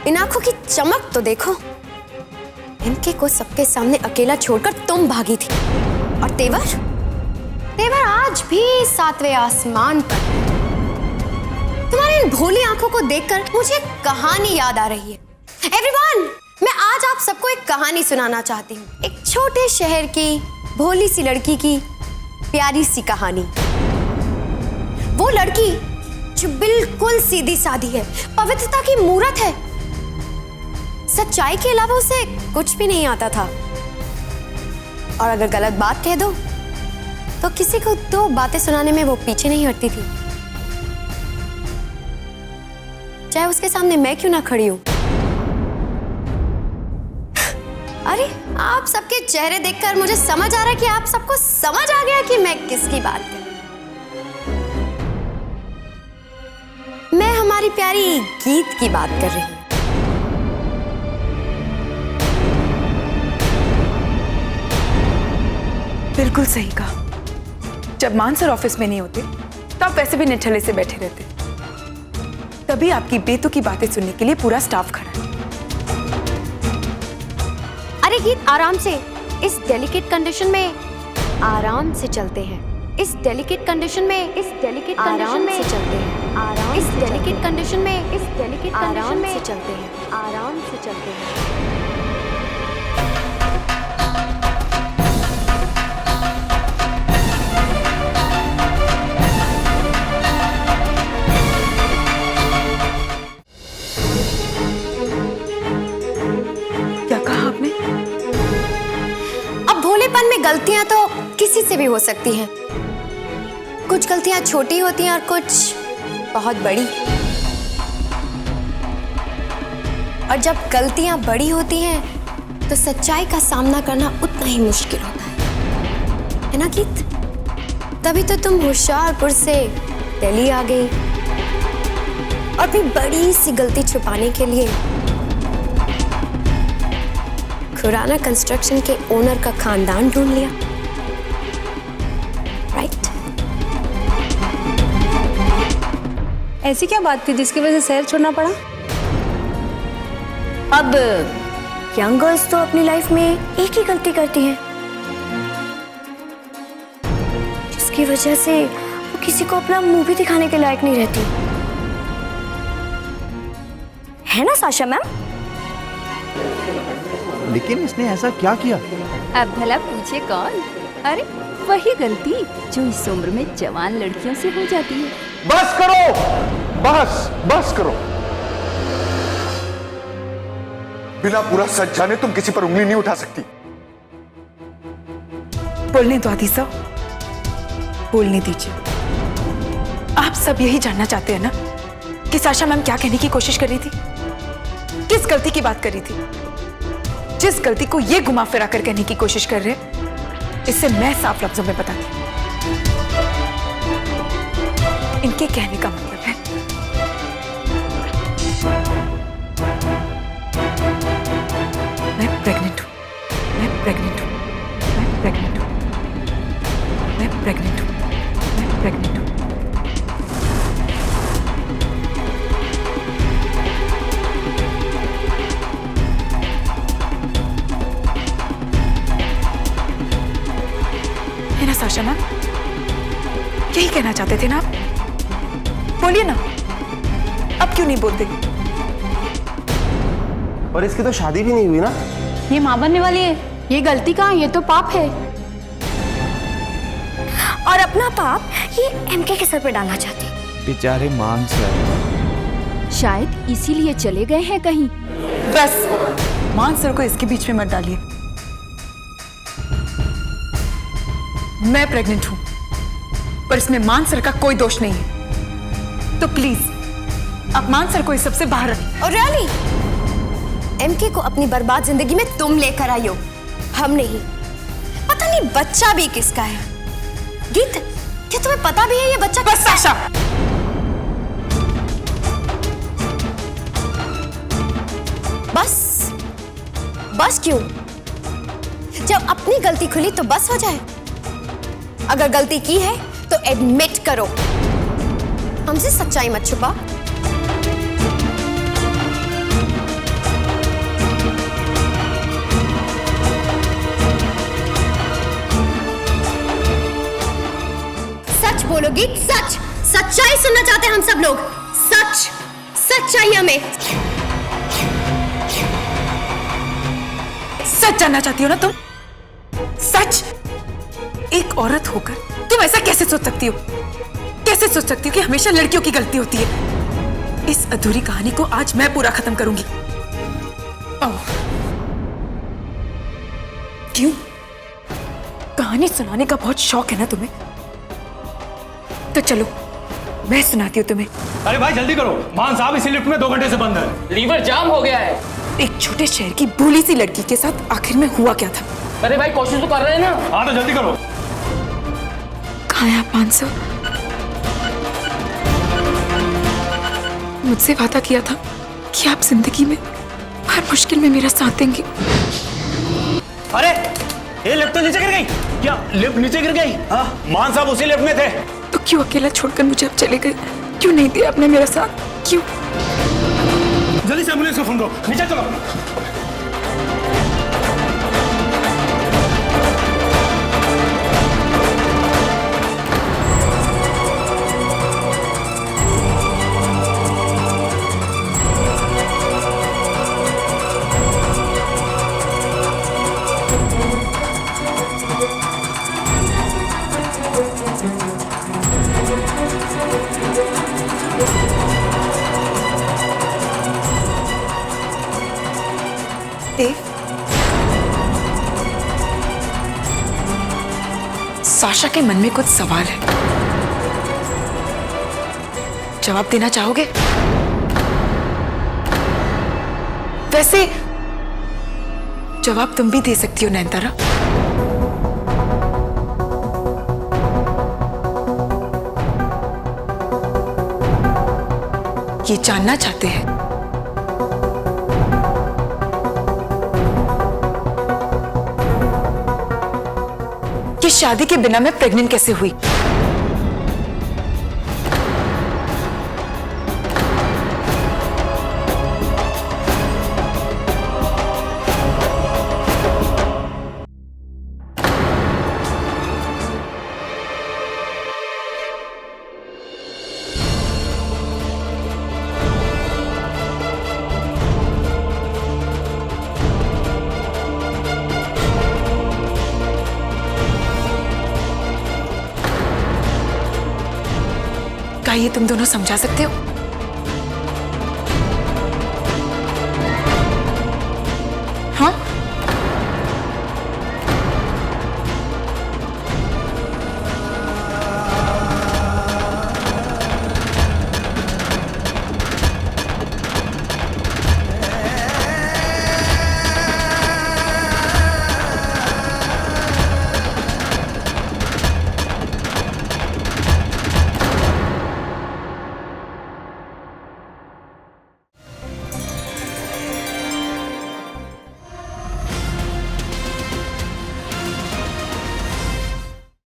इन आंखों की चमक तो देखो। एमके को सबके सामने अकेला छोड़कर तुम भागी थी, और तेवर तेवर आज भी 7वें आसमान पर। तुम्हारी इन भोली आंखों को देखकर मुझे एक कहानी याद आ रही है। एवरीवन, मैं आज आप सबको एक कहानी सुनाना चाहती हूँ। एक छोटे शहर की भोली सी लड़की की प्यारी सी कहानी। वो लड़की जो बिल्कुल सीधी सादी है, पवित्रता की मूरत है, सच्चाई के अलावा उसे कुछ भी नहीं आता था, और अगर गलत बात कह दो तो किसी को 2 बातें सुनाने में वो पीछे नहीं हटती थी, चाहे उसके सामने मैं क्यों ना खड़ी हूं। अरे, आप सबके चेहरे देखकर मुझे समझ आ रहा है कि आप सबको समझ आ गया कि मैं किसकी बात कर। मैं हमारी प्यारी गीत की बात कर रही हूं। बिल्कुल सही कहा। जब मान सर ऑफिस में नहीं होते तो आप वैसे भी निठल्ले से बैठे रहते, तभी आपकी बेतुकी बातें सुनने के लिए पूरा स्टाफ खड़ा है। अरे गीत, आराम से। इस डेलिकेट कंडीशन में आराम से चलते हैं। इस डेलिकेट कंडीशन में आराम से चलते हैं। इस डेलिकेट कंडीशन में आराम से चलते हैं। क्या कहा आपने? अब भोलेपन में गलतियां तो किसी से भी हो सकती हैं। कुछ गलतियां छोटी होती हैं और कुछ बहुत बड़ी। और जब गलतियां बड़ी होती हैं तो सच्चाई का सामना करना उतना ही मुश्किल होता है ना गीत? तभी तो तुम होशियारपुर से दिल्ली आ गई और अपनी बड़ी सी गलती छुपाने के लिए खुराना कंस्ट्रक्शन के ओनर का खानदान ढूंढ लिया, राइट? ऐसी क्या बात थी जिसकी वजह से शहर छोड़ना पड़ा? अब यंग गर्ल्स तो अपनी लाइफ में एक ही गलती करती हैं, जिसकी वजह से वो किसी को अपना मुंह भी दिखाने के लायक नहीं रहती, है ना साशा मैम? लेकिन इसने ऐसा क्या किया? अब भला पूछे कौन? अरे वही गलती जो इस उम्र में जवान लड़कियों से हो जाती है। बस करो, बस करो। बिना पूरा सच जाने तुम किसी पर उंगली नहीं उठा सकती। बोलने दो आदि साहब, बोलने दीजिए। आप सब यही जानना चाहते हैं ना कि साशा मैम क्या कहने की कोशिश कर रही थी, किस गलती की बात कर रही थी? जिस गलती को ये घुमा फिरा कर कहने की कोशिश कर रहे हैं, इससे मैं साफ लफ्जों में बताती हूं। इनके कहने का मतलब है मैं प्रेग्नेंट हूं, मैं प्रेग्नेंट हूं, मैं प्रेग्नेंट हूं, मैं प्रेग्नेंट हूं, मैं प्रेग्नेंट हूं। है ना साशा मैम? यही कहना चाहते थे ना आप? बोलिए ना, अब क्यों नहीं बोलते? और इसकी तो शादी भी नहीं हुई ना। ये माँ बनने वाली है, ये गलती कहाँ, ये तो पाप है। और अपना पाप ये एमके के सर पे डालना चाहती। बेचारे मान सर, शायद इसीलिए चले गए हैं कहीं। बस मान सर को इसके बीच में मत डालिए। मैं प्रेग्नेंट हूं, पर इसमें मान सर का कोई दोष नहीं है, तो प्लीज आप मान सर को इस सबसे बाहर रखिए। और रियली एमके को अपनी बर्बाद जिंदगी में तुम लेकर आई हो, हम नहीं। पता नहीं बच्चा भी किसका है। गीत, क्या तुम्हें पता भी है ये बच्चा? बस साशा, बस क्यों? जब अपनी गलती खुली तो बस हो जाए। अगर गलती की है तो एडमिट करो, हमसे सच्चाई मत छुपा। बोलोगी? सच, सच्चाई सुनना चाहते हैं हम सब लोग। सच, सच चाहिए हमें। सच जानना चाहती हो ना तुम? सच? एक औरत होकर तुम ऐसा कैसे सोच सकती हो? कैसे सोच सकती हो कि हमेशा लड़कियों की गलती होती है? इस अधूरी कहानी को आज मैं पूरा खत्म करूंगी। क्यों? कहानी सुनाने का बहुत शौक है ना तुम्हें? तो चलो मैं सुनाती हूँ तुम्हें। अरे भाई जल्दी करो, मान साहब इसी लिफ्ट में 2 घंटे से बंद है। लीवर जाम हो गया है। एक छोटे शहर की भोली सी लड़की के साथ आखिर में हुआ क्या था? अरे भाई कोशिश तो कर रहे हैं ना। हाँ तो जल्दी करो। कहाँ है आप 500? मुझसे वादा किया था कि आप जिंदगी में हर मुश्किल में मेरा साथ देंगे। अरे ये लिफ्ट तो नीचे गिर गई। क्या लिफ्ट नीचे गिर गई? हाँ मान साहब उसी लिफ्ट में थे। तो क्यों अकेला छोड़कर मुझे अब चले गए? क्यों नहीं दिया आपने मेरा साथ? क्यों? जल्दी से एम्बुलेंस को फोन करो, नीचे चलो। देव, साशा के मन में कुछ सवाल है, जवाब देना चाहोगे? वैसे जवाब तुम भी दे सकती हो नयनतारा। ये जानना चाहते हैं कि शादी के बिना मैं प्रेग्नेंट कैसे हुई। क्या ये तुम दोनों समझा सकते हो?